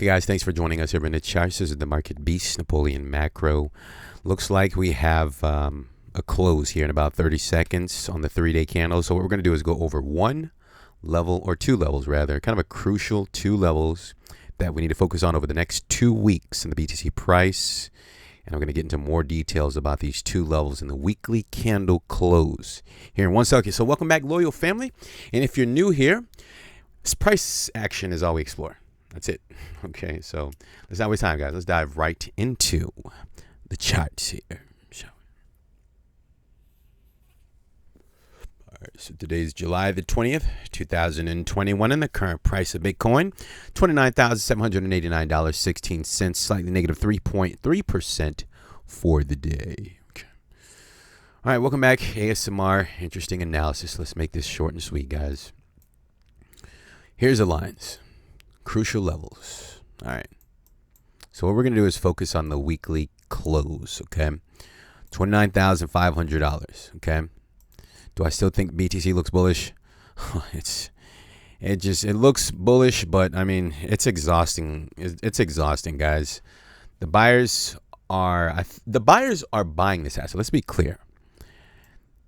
Okay, guys, thanks for joining us here in the charts. This is the Market Beast, Napoleon Macro. Looks like we have a close here in about 30 seconds on the 3-day candle. So what we're going to do is go over one level, or two levels rather, kind of a crucial two levels that we need to focus on over the next 2 weeks in the BTC price. And I'm going to get into more details about these two levels in the weekly candle close here in 1 second. So welcome back, loyal family. And if you're new here, this price action is all we explore. That's it. Okay, so let's not waste time, guys. Let's dive right into the charts here. All right, so today's July the 20th, 2021, and the current price of Bitcoin, $29,789.16, slightly negative 3.3% for the day. Okay. All right, welcome back. ASMR, interesting analysis. Let's make this short and sweet, guys. Here's the lines. Crucial levels. All right. So what we're going to do is focus on the weekly close, okay? $29,500, okay? Do I still think BTC looks bullish? It looks bullish, but I mean, it's exhausting. It's exhausting, guys. The buyers are buying this asset. Let's be clear.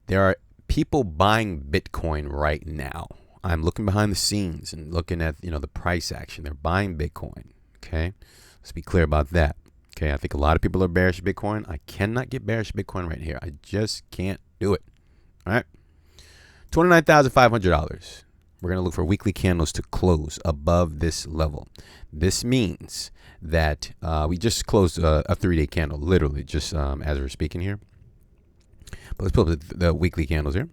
There are people buying Bitcoin right now. I'm looking behind the scenes and looking at, the price action. They're buying Bitcoin, okay? Let's be clear about that, okay? I think a lot of people are bearish Bitcoin. I cannot get bearish Bitcoin right here. I just can't do it, all right? $29,500. We're going to look for weekly candles to close above this level. This means that we just closed a 3-day candle, literally, just as we're speaking here. But let's pull up the weekly candles here.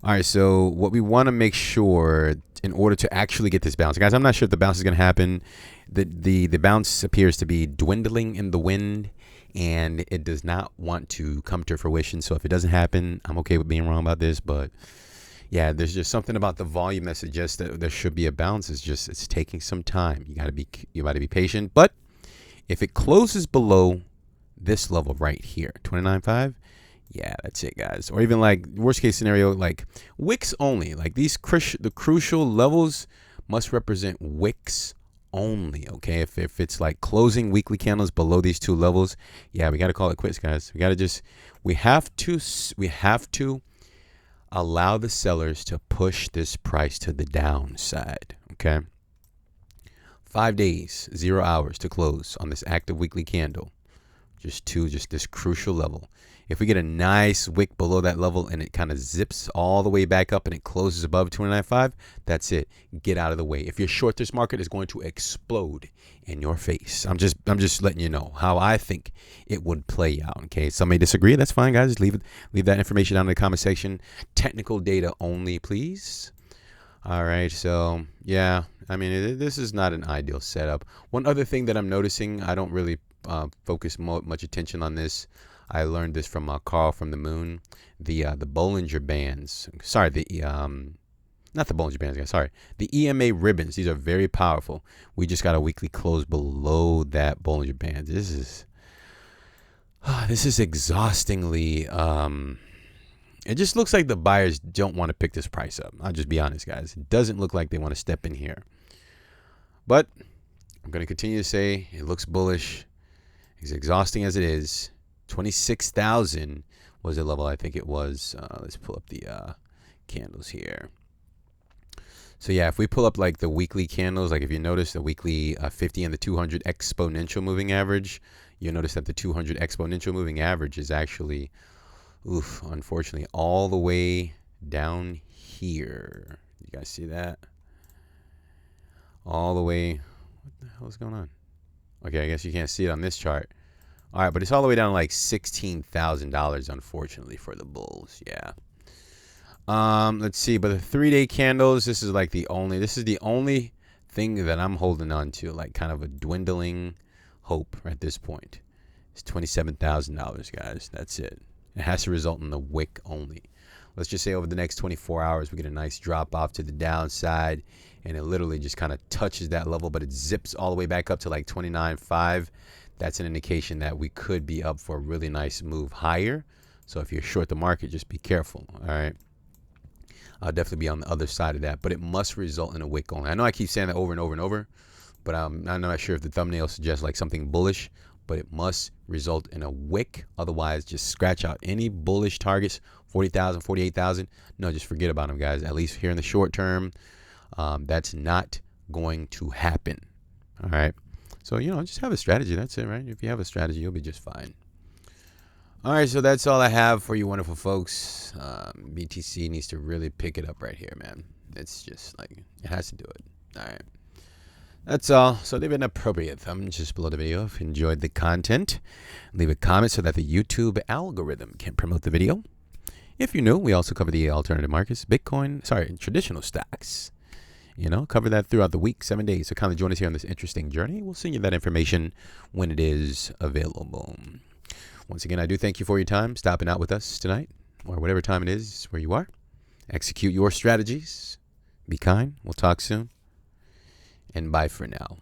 All right, so what we want to make sure in order to actually get this bounce, guys, I'm not sure if the bounce is going to happen. The bounce appears to be dwindling in the wind, and it does not want to come to fruition. So if it doesn't happen, I'm okay with being wrong about this. But yeah, there's just something about the volume that suggests that there should be a bounce. It's taking some time. You got to be patient. But if it closes below this level right here, 29.5. Yeah, that's it, guys. Or even like worst case scenario, like wicks only. Like the crucial levels must represent wicks only. Okay, if it's like closing weekly candles below these two levels, yeah, we got to call it quits, guys. We have to allow the sellers to push this price to the downside. Okay, 5 days, 0 hours to close on this active weekly candle. Just this crucial level. If we get a nice wick below that level and it kind of zips all the way back up and it closes above 29.5, that's it. Get out of the way. If you're short, this market is going to explode in your face. I'm just letting you know how I think it would play out. Okay, some may disagree. That's fine, guys. Just leave that information down in the comment section. Technical data only, please. All right, so yeah, I mean, this is not an ideal setup. One other thing that I'm noticing, I don't really focus much attention on this. I learned this from Carl from the Moon. The Bollinger Bands. Sorry, not the Bollinger Bands, guys. Sorry, the EMA ribbons. These are very powerful. We just got a weekly close below that Bollinger Bands. This is exhaustingly. It just looks like the buyers don't want to pick this price up. I'll just be honest, guys. It doesn't look like they want to step in here. But I'm going to continue to say it looks bullish. As exhausting as it is, 26,000 was the level I think it was. Let's pull up the candles here. So yeah, if we pull up like the weekly candles, like if you notice the weekly 50 and the 200 exponential moving average, you'll notice that the 200 exponential moving average is actually, unfortunately, all the way down here. You guys see that? All the way. What the hell is going on? Okay, I guess you can't see it on this chart. All right, but it's all the way down to like $16,000, unfortunately, for the bulls. Yeah. Let's see. But the 3-day candles, this is the only thing that I'm holding on to, like kind of a dwindling hope at this point. It's $27,000, guys. That's it. It has to result in the wick only. Let's just say over the next 24 hours, we get a nice drop off to the downside, and it literally just kind of touches that level, but it zips all the way back up to like 29.5. That's an indication that we could be up for a really nice move higher. So if you're short the market, just be careful. All right. I'll definitely be on the other side of that, but it must result in a wick only. I know I keep saying that over and over and over, but I'm not sure if the thumbnail suggests like something bullish, but it must result in a wick. Otherwise, just scratch out any bullish targets, 40,000, 48,000. No, just forget about them, guys. At least here in the short term, that's not going to happen. All right. So, just have a strategy. That's it, right? If you have a strategy, you'll be just fine. All right. So that's all I have for you wonderful folks. BTC needs to really pick it up right here, man. It's just like, it has to do it. All right. That's all. So leave an appropriate thumb just below the video if you enjoyed the content. Leave a comment so that the YouTube algorithm can promote the video. If you're new, we also cover the alternative markets, traditional stocks. Cover that throughout the week, 7 days. So kindly join us here on this interesting journey. We'll send you that information when it is available. Once again, I do thank you for your time stopping out with us tonight, or whatever time it is where you are. Execute your strategies. Be kind. We'll talk soon. And bye for now.